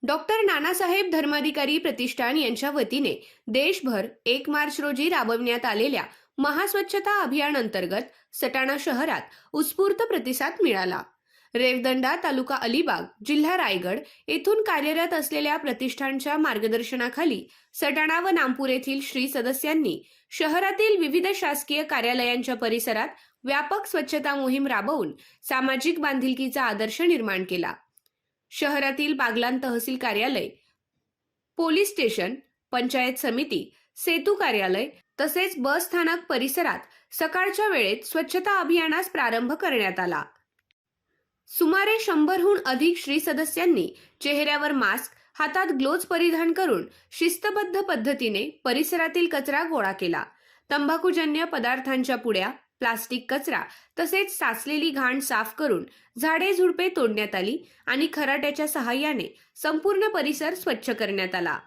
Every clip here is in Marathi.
डॉक्टर नानासाहेब धर्माधिकारी प्रतिष्ठान यांच्या वतीने देशभर 1 मार्च रोजी राबविण्यात आलेल्या महास्वच्छता अभियान अंतर्गत सटाणा शहरात उत्स्फूर्त प्रतिसाद मिळाला। रेवदंडा तालुका अलिबाग जिल्हा रायगड येथून कार्यरत असलेल्या प्रतिष्ठानच्या मार्गदर्शनाखाली सटाणा व नामपूर येथील श्री सदस्यांनी शहरातील विविध शासकीय कार्यालयांच्या परिसरात व्यापक स्वच्छता मोहीम राबवून सामाजिक बांधिलकीचा आदर्श निर्माण केला। शहरातील बागलाण तहसील कार्यालय, पोलीस स्टेशन, पंचायत समिती, सेतू कार्यालय तसेच बस स्थानक परिसरात सकाळच्या वेळेत स्वच्छता अभियानास प्रारंभ करण्यात आला। सुमारे 100हून अधिक श्री सदस्यांनी चेहऱ्यावर मास्क, हातात ग्लोव्ज परिधान करून शिस्तबद्ध पद्धतीने परिसरातील कचरा गोळा केला। तंबाखूजन्य पदार्थांच्या पुड्या, प्लास्टिक कचरा तसेच साचलेली घाण साफ करून झाडे झुडपे तोडण्यात आली आणि खराट्याच्या सहाय्याने संपूर्ण परिसर स्वच्छ करण्यात आला।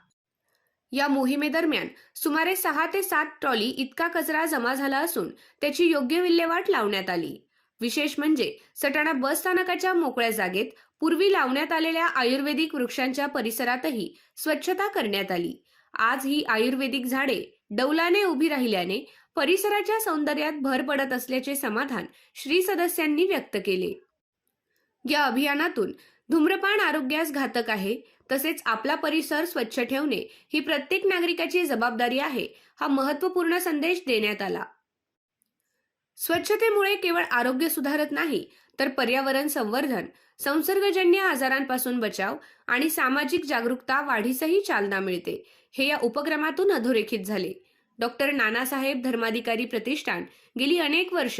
या मोहिमेदरम्यान सुमारे 6 ते 7 ट्रॉली इतका कचरा जमा झाला असून त्याची योग्य विल्हेवाट लावण्यात आली। विशेष म्हणजे सटाणा बस स्थानकाच्या मोकळ्या जागेत पूर्वी लावण्यात आलेल्या आयुर्वेदिक वृक्षांच्या परिसरातही स्वच्छता करण्यात आली। आज ही आयुर्वेदिक झाडे डौलाने उभी राहिल्याने परिसराच्या सौंदर्यात भर पडत असल्याचे समाधान श्री सदस्यांनी व्यक्त केले। या अभियानातून धूम्रपान आरोग्यास घातक आहे, तसेच आपला परिसर स्वच्छ ठेवणे ही प्रत्येक नागरिकाची जबाबदारी आहे, हा महत्त्वपूर्ण संदेश देण्यात आला। स्वच्छतेमुळे केवळ आरोग्य सुधारत नाही, तर पर्यावरण संवर्धन, संसर्गजन्य आजारांपासून बचाव आणि सामाजिक जागरूकता वाढीसही चालना मिळते, हे या उपक्रमातून अधोरेखित झाले। डॉक्टर नानासाहेब धर्माधिकारी प्रतिष्ठान गेली अनेक वर्ष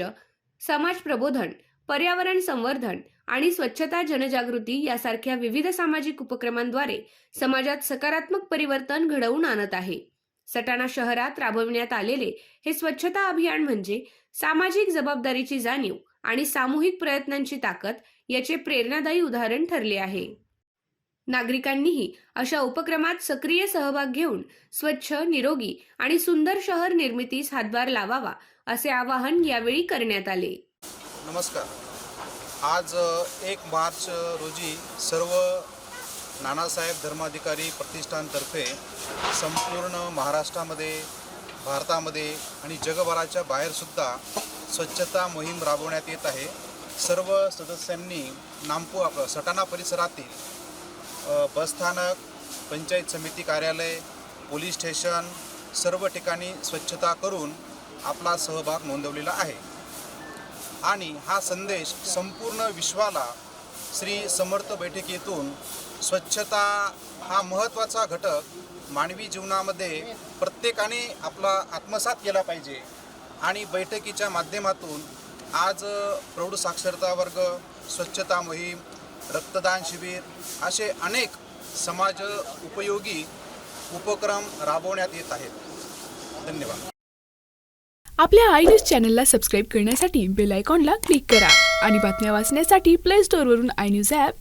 समाज प्रबोधन, पर्यावरण संवर्धन आणि स्वच्छता जनजागृती यासारख्या विविध सामाजिक उपक्रमांद्वारे समाजात सकारात्मक परिवर्तन घडवून आणत आहे। सटाणा शहरात राबविण्यात आलेले हे स्वच्छता अभियान म्हणजे सामाजिक जबाबदारीची जाणीव आणि सामूहिक प्रयत्नांची ताकद याचे प्रेरणादायी उदाहरण ठरले आहे। नागरिकांनीही अशा उपक्रमात सक्रिय सहभाग घेऊन स्वच्छ, निरोगी आणि सुंदर शहर निर्मितीस हातभार लावावा असे आवाहन यावेळी करण्यात आले। नमस्कार। आज 1 मार्च रोजी सर्व नानासाहेब धर्माधिकारी प्रतिष्ठानतर्फे संपूर्ण महाराष्ट्रामध्ये, भारतामध्ये आणि जगभराच्या बाहेरसुद्धा स्वच्छता मोहीम राबवण्यात येत आहे। सर्व सदस्यांनी नामपूर सटाणा परिसरातील बसस्थानक, पंचायत समिती कार्यालय, पोलीस स्टेशन सर्व ठिकाणी स्वच्छता करून आपला सहभाग नोंदवलेला आहे आणि हा संदेश संपूर्ण विश्वाला श्री समर्थ बैठकीतून स्वच्छता हा महत्त्वाचा घटक मानवी जीवनामध्ये प्रत्येकाने आपला आत्मसात केला पाहिजे आणि बैठकीच्या माध्यमातून आज प्रौढ साक्षरता वर्ग, स्वच्छता मोहीम, रक्तदान शिबिर असे अनेक समाज उपयोगी उपक्रम राबवण्यात येत आहेत। धन्यवाद। आपल्या आय न्यूज चॅनलला सबस्क्राईब करण्यासाठी बेल आयकॉनला क्लिक करा आणि बातम्या वाचण्यासाठी प्ले स्टोअरवरून आय न्यूज ॲप